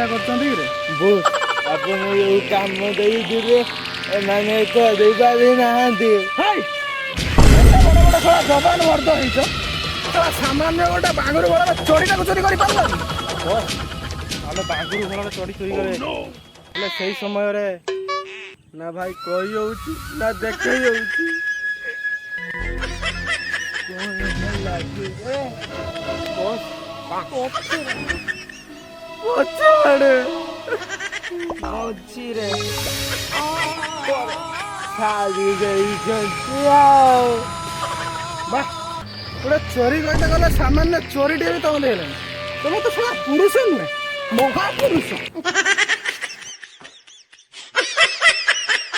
ଭଳିଆ କରୁଛନ୍ତି କି ରେ? ବହୁତ ଆପଣ ଏଇ କାମ ଦେଇଥିବେ ଏମାନେ ତ ଦେଇପାରି ନାହାନ୍ତି। ବଡ଼ ବଡ଼ ଶଳା ଜବାନ ମର୍ଦ୍ଦ ହେଇଛ, ଶଳା ସାମାନ୍ୟ ଗୋଟେ ବାଙ୍ଗୁରୁ ବଳର ଚୋରିଟାକୁ ଚୋରି କରିପାରିଲନି? ଆମେ ବାଙ୍ଗୁରୁ ଘୋଡ଼ାରେ ଚଢ଼ି ଚୋରି କରେ ହେଲେ ସେଇ ସମୟରେ ନା ଭାଇ କହି ହଉଛି ନା ଦେଖେଇ ହଉଛି। ପଛଆଡ଼େ ମଝିରେ ଛାଡ଼ି ଦେଇଛନ୍ତି ଆଉ। ବା ଗୋଟେ ଚୋରି କହିତେ ଗଲେ ସାମାନ୍ୟ ଚୋରିଟିଏ ବି ତମ ଦେଇହେଲାନି। ତମେ ତ ଶଳା ପୁରୁଷ ନୁହେଁ, ମହାପୁରୁଷ।